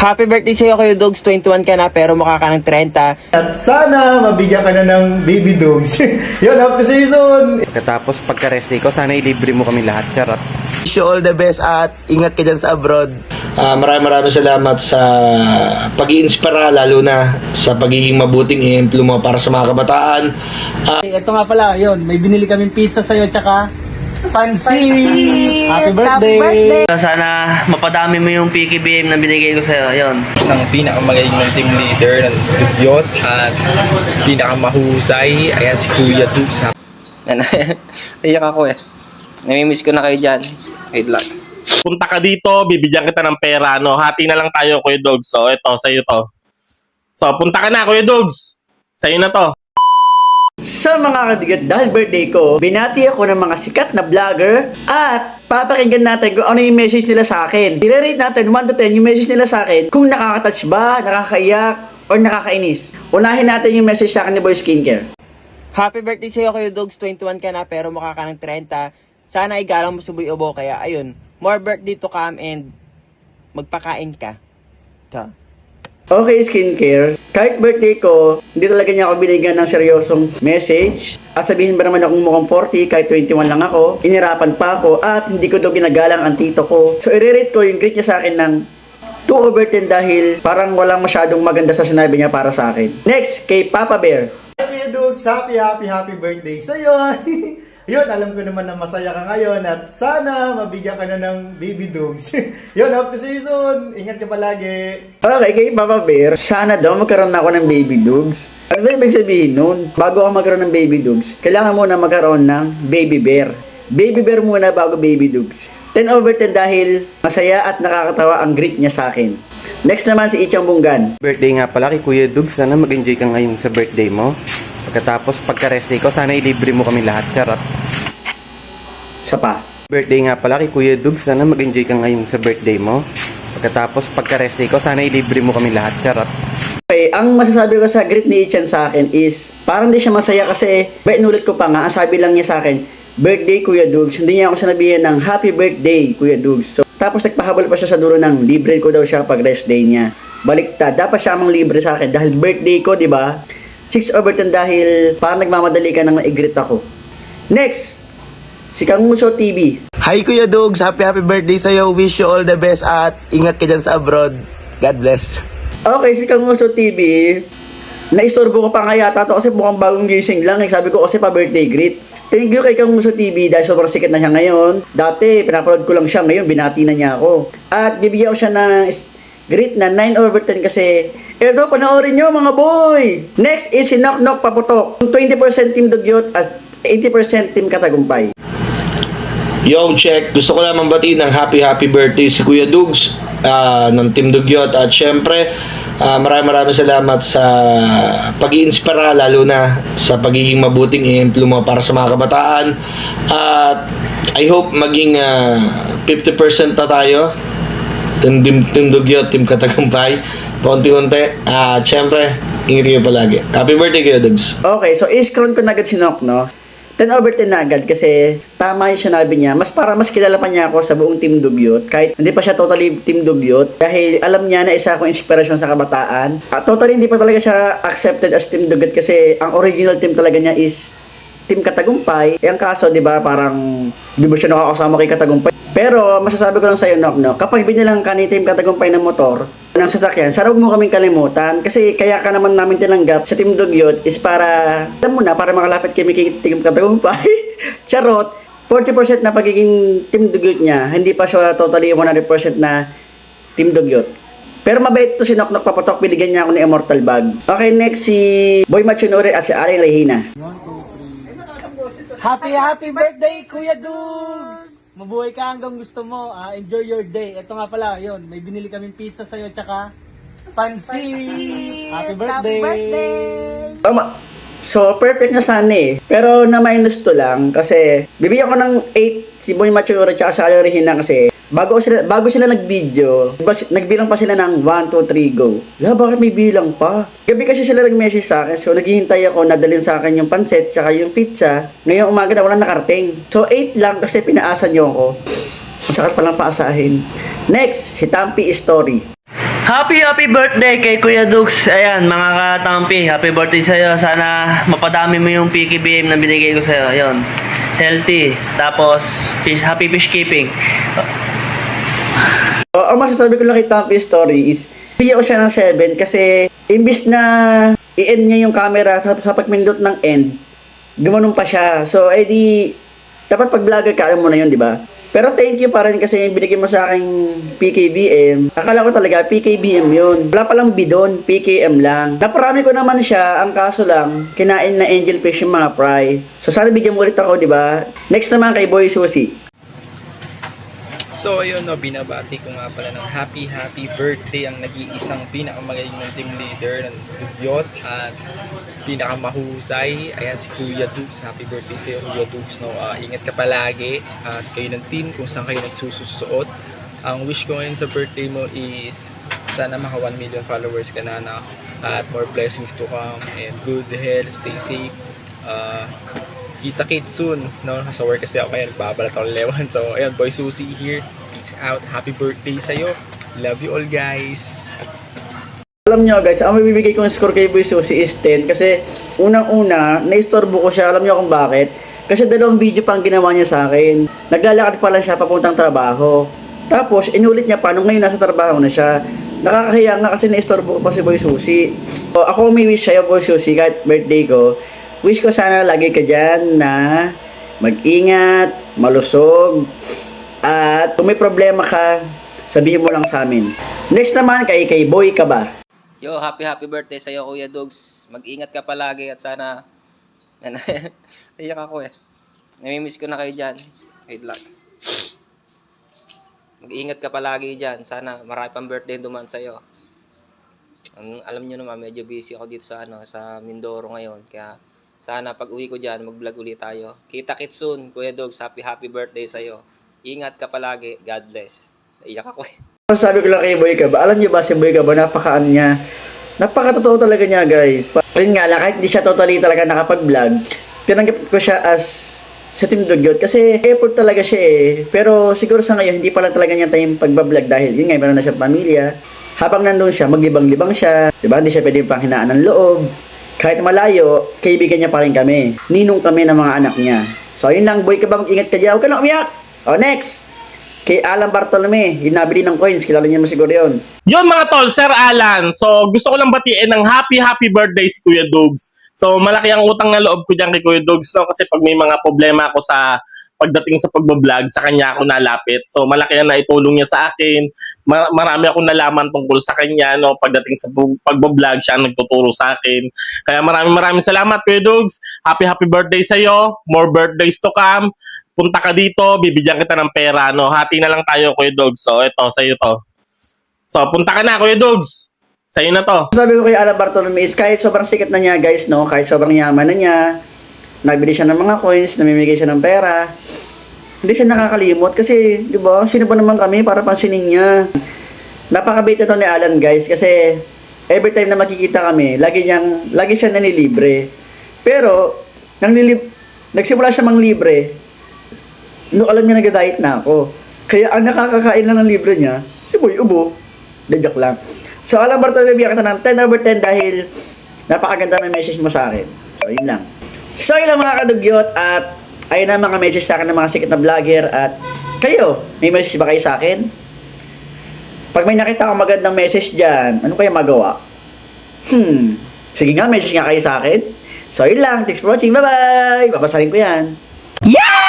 Happy birthday sa'yo, Kuya Dogs. 21 ka na pero mukha ka ng 30. At sana mabigyan ka na ng baby dogs. Yun, up to season! Pagkatapos pagka-rest day ko, sana ilibre mo kami lahat. Charot. Wish you all the best at ingat ka dyan sa abroad. Maraming salamat sa pag-iinspira, lalo na sa pagiging mabuting ehemplo mo para sa mga kabataan. Ito nga pala, yun, may binili kaming pizza sa'yo, tsaka pansit! Happy birthday! Sana mapadami mo yung PKBM na binigay ko sa'yo. Ayun. Isang pinakamagaling ng team leader ng Dugyot at pinakamahusay, ayan si Kuya Dugs. Iyak ako eh. Namimiss ko na kayo dyan. Wait lang. Punta ka dito, bibigyan kita ng pera, no? Hati na lang tayo, Kuya Dogs. So, ito, sa'yo to. So, punta ka na, Kuya Dogs. Sa'yo na to. Sa mga kadigat, dahil birthday ko, binati ako ng mga sikat na vlogger at papakinggan natin kung ano yung message nila sa akin. I-rate natin 1 to 10 yung message nila sa akin kung nakaka-touch ba, nakakaiyak, or nakakainis. Unahin natin yung message sa akin ni Boy Skincare. Happy birthday sa'yo, Kuya Dogs. 21 ka na pero mukha ka ng 30. Sana igalang mo suboy ubo. Kaya ayun, more birthday to come and magpakain ka. So, Okay, Skincare. Kahit birthday ko, hindi talaga niya ako binigyan ng seryosong message. Sabihin ba naman akong mukhang 40, kahit 21 lang ako. Inirapan pa ako at hindi ko daw ginagalang ang tito ko. So, i-rate ko yung greet niya sa akin ng 2/10 dahil parang walang masyadong maganda sa sinabi niya para sa akin. Next, kay Papa Bear. Kuya Dogs, happy birthday sa'yo! Yun, alam ko naman na masaya ka ngayon at sana mabigyan ka na ng baby dogs. Yun, up to season! Ingat ka palagi! Okay, kay Papa Bear, sana daw magkaroon ako ng baby dogs. Ano ba ibig sabihin nun? Bago ako magkaroon ng baby dogs, kailangan muna magkaroon ng baby bear. Baby bear muna bago baby dogs. 10/10 dahil masaya at nakakatawa ang greet niya sa akin. Next naman si Ichang Bunggan. Birthday nga pala kay Kuya Dugs. Sana mag-enjoy ka ngayon sa birthday mo. Pagkatapos pagka-rest day ko, sana ilibre mo kami lahat. Charot. Isa pa. Birthday nga pala kay Kuya Dugs. Sana mag-enjoy ka ngayon sa birthday mo. Pagkatapos pagka-rest day ko, sana ilibre mo kami lahat. Charot. Okay, ang masasabi ko sa greet ni Ichan sa akin is parang di siya masaya kasi inulit ko pa nga, ang sabi lang niya sa akin, birthday Kuya Dugs. Hindi niya ako sinabihan ng happy birthday Kuya Dugs. So, tapos nagpahabol pa siya sa dulo ng libre ko daw siya pag rest day niya. Baliktad, dapat siya mang libre sa akin dahil birthday ko, di ba? 6/10 dahil parang nagmamadali ka nang i-greet ako. Next, si Kanguso TV. hi Kuya Dogs. Happy birthday sa'yo. Wish you all the best at ingat ka dyan sa abroad. God bless. Okay, si Kanguso TV, naistorbo ko pa nga yata to kasi mukhang bagong gising lang. Sabi ko kasi pa birthday greet. Thank you kay Kanguso TV dahil sobrang sikat na siya ngayon. Dati, pinapanood ko lang siya. Ngayon, binati na niya ako. At bibigyan ko siya ng greet na 9/10 kasi ito, panoorin nyo mga boy! Next is si Knock Knock Paputok. 20% Team Dugyot at 80% Team Katagumpay. Yo, check! Gusto ko lamang batiin ng happy birthday si Kuya Dugs ng Team Dugyot. At syempre, maraming salamat sa pag-iinspira, lalo na sa pagiging mabuting ehemplo mo para sa mga kabataan. At I hope maging 50% na tayo. Team Dugyot, Team Katagumpay. Paunti-unti. At syempre, ingat kayo palagi. Happy birthday Kuya Dugs! Okay, so i-scroll ko na agad si Knock, no? 10/10 na agad kasi tama yung sinabi niya. Mas kilala pa niya ako sa buong Team Dugyot. Kahit hindi pa siya totally Team Dugyot. Dahil alam niya na isa akong inspirasyon sa kabataan. Totally hindi pa talaga siya accepted as Team Dugyot kasi ang original team talaga niya is Team Katagumpay. Yung kaso, di ba, parang di ba siya nakakasama kay Katagumpay. Pero masasabi ko lang sa'yo, Knock, no? Kapag binilang ka ni Team Katagumpay ng motor, ng sasakyan, sana huwag mo kaming kalimutan kasi kaya ka naman namin tinanggap sa Team Dugyot is para, alam mo na, para makalapit kami kay Team Katagumpay. Charot, 40% na pagiging Team Dugyot niya, hindi pa siya totally 100% na Team Dugyot. Pero mabait to si Knock Knock Paputok, binigyan niya ako ng Immortal Bag. Okay, next si Boy Machunori at si Aling Regina. Happy birthday, Kuya Dugs! Mabuhay ka hanggang gusto mo. Enjoy your day. Ito nga pala, yun, may binili kaming pizza sa'yo, tsaka pansit! Happy birthday! Tama. So, perfect na sana eh. Pero na-minus to lang kasi bibigyan ko ng 8 si Boy Machunori at si Aling Regina kasi bago sila nag-video, nagbilang pa sila ng 1, 2, 3, go. Bakit may bilang pa? Gabi kasi sila nag-message sa akin, so naghihintay ako na dalhin sa akin yung pancit tsaka yung pizza. Ngayong umaga na walang nakarating. So 8 lang kasi pinaasa nyo ako. Masakit palang paasahin. Next, si Tampi Story. Happy birthday kay Kuya Dukes. Ayan, mga katampi, happy birthday sa'yo. Sana mapadami mo yung PKBM na binigay ko sa'yo. Ayun, healthy. Tapos, happy fish keeping. Ang masasabi ko lang kay Tampi story is, bigyan ko siya ng 7 kasi imbis na i-end niya yung camera sa pagpindot ng end, gumanon pa siya. So, edi, dapat pag vlogger ka, alam mo na yun, di ba? Pero thank you pa rin kasi binigay mo sa akin PKBM. Akala ko talaga PKBM yun. Wala palang bidon, PKM lang. Naparami ko naman siya, ang kaso lang, kinain na angelfish yung mga fry. So sana bigyan mo ulit ako, di ba? Next naman kay Boy Susi. So ayun no, binabati ko nga pala ng happy birthday ang nag-iisang pinakamagaling ng team leader ng Dugyot at pinakamahusay. Ayan si Kuya Dukes. Happy birthday sa iyo, Kuya Dukes. No? Ingat ka palagi at kayo ng team kung saan kayo nagsususuot. Ang wish ko ngayon sa birthday mo is sana maka 1 million followers ka na at more blessings to come and good health, stay safe. Kita-kits soon, no? Sa work kasi ako ngayon, babalat ako lewan. So, ayan, Boy Susi here. Peace out. Happy birthday sa'yo. Love you all, guys. Alam nyo guys, ang mabibigay kong score kay Boy Susi is 10 kasi unang-una, naistorbo ko siya. Alam nyo kung bakit? Kasi 2 video pa ang ginawa niya sa akin. Naglalakad pala siya papuntang trabaho. Tapos, inulit niya pa nung ngayon nasa trabaho na siya. Nakakahiya nga kasi naistorbo ko pa si Boy Susi. So, ako may wish sa'yo, Boy Susi, kahit birthday ko. Wish ko sana lagi ka dyan na mag-ingat, malusog, at kung may problema ka, sabihin mo lang sa amin. Next naman kay Boy ka ba? Yo, happy birthday sa'yo, Kuya Dugs. Mag-ingat ka palagi at sana... Iyak ako eh. Namimiss ko na kayo dyan. Wait lang. Mag-ingat ka palagi dyan. Sana marami pang birthday duman sa'yo. Alam nyo naman, medyo busy ako dito sa Mindoro ngayon. Kaya sana pag uwi ko dyan, mag-vlog ulit tayo. Kita-kits soon, Kuya Dugs. Happy birthday sa'yo. Ingat ka palagi. God bless. Iyak ako eh. Sabi ko lang kay Boy ka ba, alam niyo ba si Boy ka ba, napakaan niya. Napakatotoo talaga niya guys. Ayun nga lang, kahit hindi siya totally talaga nakapag-vlog, tinanggap ko siya as sa Team Dugyot kasi effort talaga siya eh. Pero siguro sa ngayon, hindi pala talaga niya time pagbablog dahil yun nga, meron na siya pamilya. Habang nandun siya, maglibang-libang siya. Diba? Hindi siya pwede panghinaan ng loob. Kahit malayo, kaibigan niya pa rin kami. Ninong kami ng mga anak niya. So, yun lang, Boy ka ba, mag-ingat ka dyan. Huwag ka na umiyak! O, next! Kay Alan Bartolome, yung nabili ng coins. Kilala niya mo siguro yun. Yun mga tol, Sir Alan. So, gusto ko lang batiin ng happy birthday si Kuya Dugs. So, malaki ang utang na loob ko dyan kay Kuya Dugs, no? Kasi pag may mga problema ako sa pagdating sa pagbablog, sa kanya ako nalapit. So, malaki ang naitulong niya sa akin. Marami akong nalaman tungkol sa kanya, no? Pagdating sa pagbablog, siya ang nagtuturo sa akin. Kaya maraming salamat, Kuya Dugs. Happy birthday sa'yo. More birthdays to come. Punta ka dito, bibigyan kita ng pera, no? Hati na lang tayo, Kuya Dugs. So, ito, sa'yo to. So, punta ka na, Kuya Dugs. Sa'yo na to. Sabi ko kay Alan Bartolome is kahit sobrang sikat na niya guys, no? Kahit sobrang yaman na niya, nagbili siya ng mga coins, namimigay siya ng pera, hindi siya nakakalimot kasi, di ba, sino ba naman kami para pansinin niya. Napakabait na to ni Alan guys kasi every time na makikita kami, lagi siya nanilibre. Pero, nagsimula siya manglibre, no, alam niya nag-diet na ako. Kaya ang nakakakain lang ng libre niya, si Boy Ubo. Joke lang. So, Alan Bartolome, bigyan kita ng 10/10 dahil napakaganda ng message mo sa akin. So, yun lang. So, yun lang mga kadugyot at ayun na mga message sa akin ng mga sikat na vlogger at kayo, may message ba kayo sa akin? Pag may nakita akong magandang message dyan, ano kaya magawa? Sige nga, message nga kayo sa akin. So, yun lang. Thanks for watching. Bye-bye! Babasahin ko yan. Yeah!